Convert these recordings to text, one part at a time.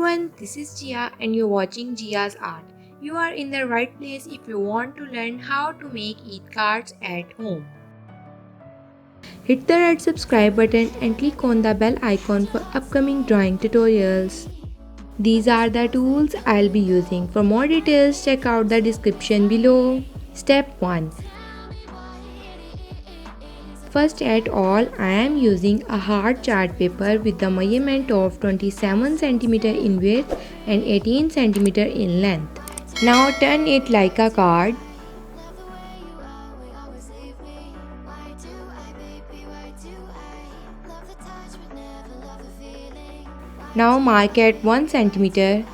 everyone, this is Jia and you're watching Jia's Art. You are in the right place if you want to learn how to make Eid cards at home. Hit the red subscribe button and click on the bell icon for upcoming drawing tutorials. These are the tools I'll be using. For more details, check out the description below. Step 1. First at all, I am using a hard chart paper with the measurement of 27 cm in width and 18 cm in length. Now turn it like a card. Now mark at 1 cm.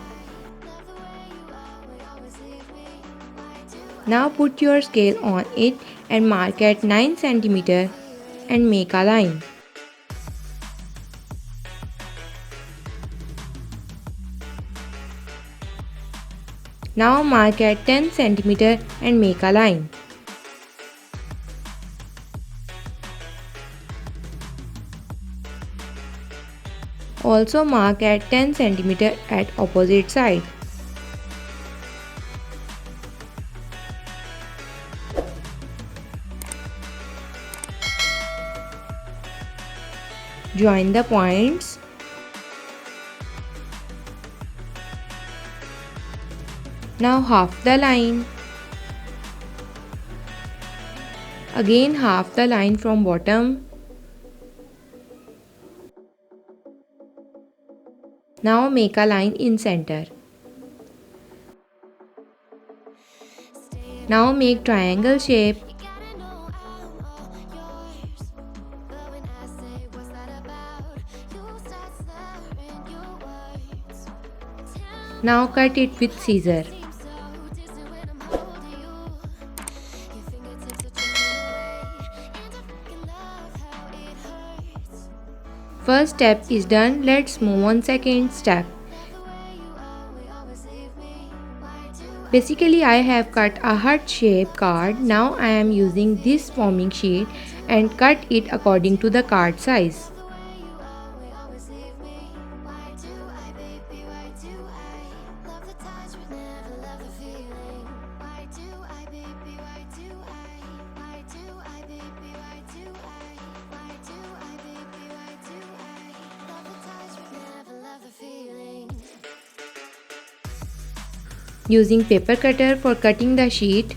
Now put your scale on it and mark at 9 cm and make a line. Now mark at 10 cm and make a line. Also mark at 10 cm at opposite side. Join the points. Now half the line. Again half the line from bottom. Now make a line in center. Now make triangle shape. Now cut it with scissor. First step is done, let's move on second step. Basically I have cut a heart shape card. Now I am using this forming sheet and cut it according to the card size. Using paper cutter for cutting the sheet.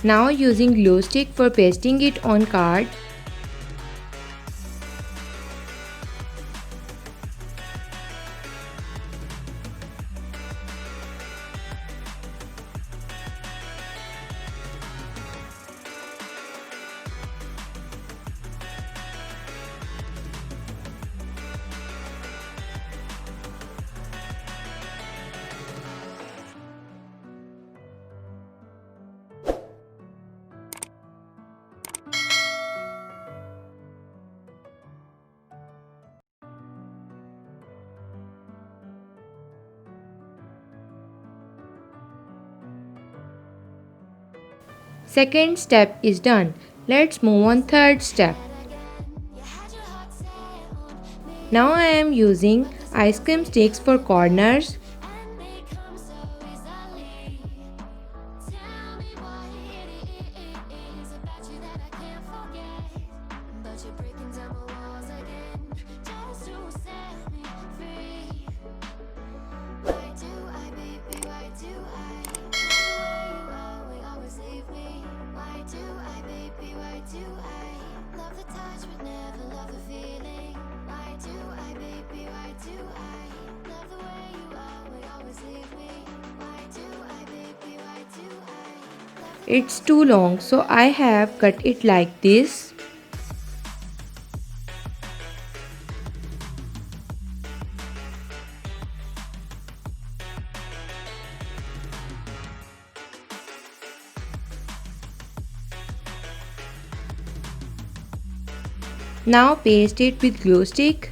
Now using glue stick for pasting it on card. Second step is done. Let's move on third step. Now I am using ice cream sticks for corners. It's too long, so I have cut it like this. Now paste it with glue stick.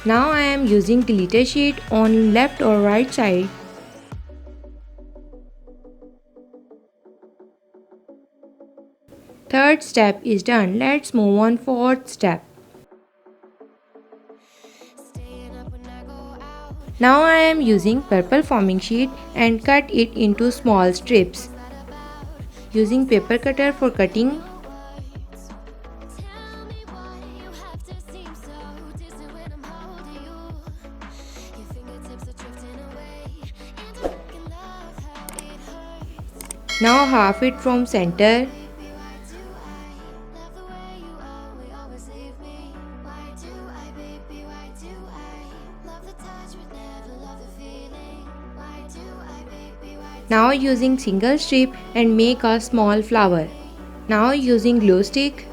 Now I am using glitter sheet on left or right side. Third step is done. Let's move on fourth step. Now I am using purple forming sheet and cut it into small strips. Using paper cutter for cutting. Now half it from center. Now using single strip and make a small flower. Now using glue stick.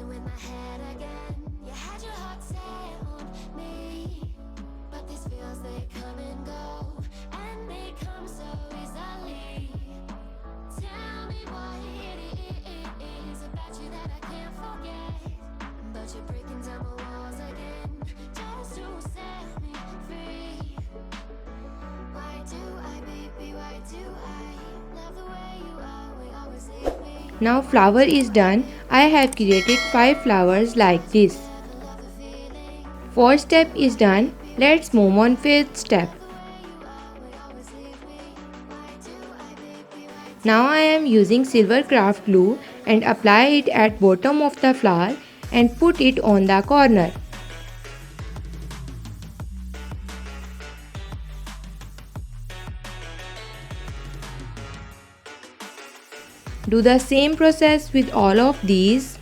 With my head again, you had your heart set on me, but these feels they come and go, and they come so easily. Tell me what it is about you that I can't forget, but you're breaking down my walls again, just to set me free. Why do I, baby, why do I love the way you are, we always leave me. Now flower is done. I have created 5 flowers like this. Fourth step is done. Let's move on fifth step. Now I am using silver craft glue and apply it at bottom of the flower and put it on the corner. Do the same process with all of these.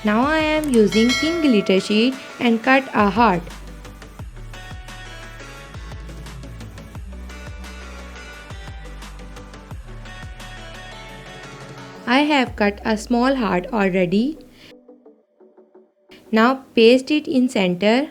Now I am using pink glitter sheet and cut a heart. I have cut a small heart already. Now paste it in center.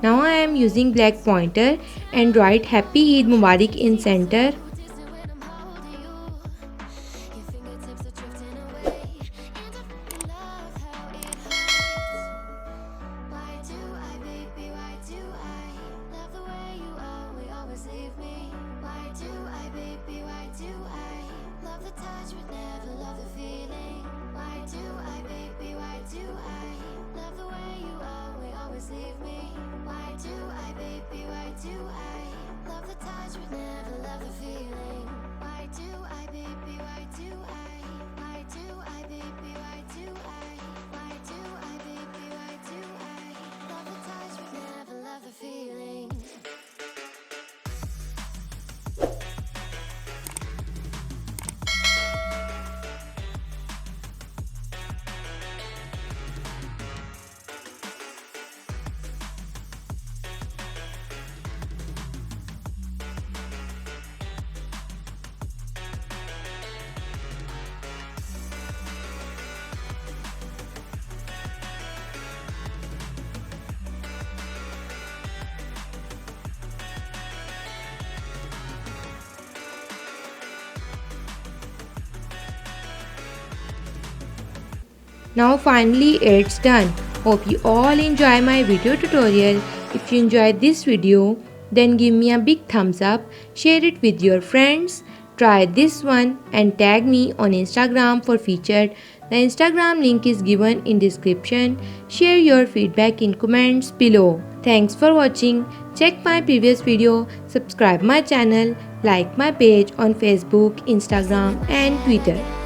Now I am using black pointer and write Happy Eid Mubarak in center. Why do I, baby, why do I love the touch but never love the feeling? Now finally it's done. Hope you all enjoy my video tutorial. If you enjoyed this video, then give me a big thumbs up, share it with your friends, try this one and tag me on Instagram for featured. The Instagram link is given in description. Share your feedback in comments below. Thanks for watching. Check my previous video, subscribe my channel, like my page on Facebook, Instagram and Twitter.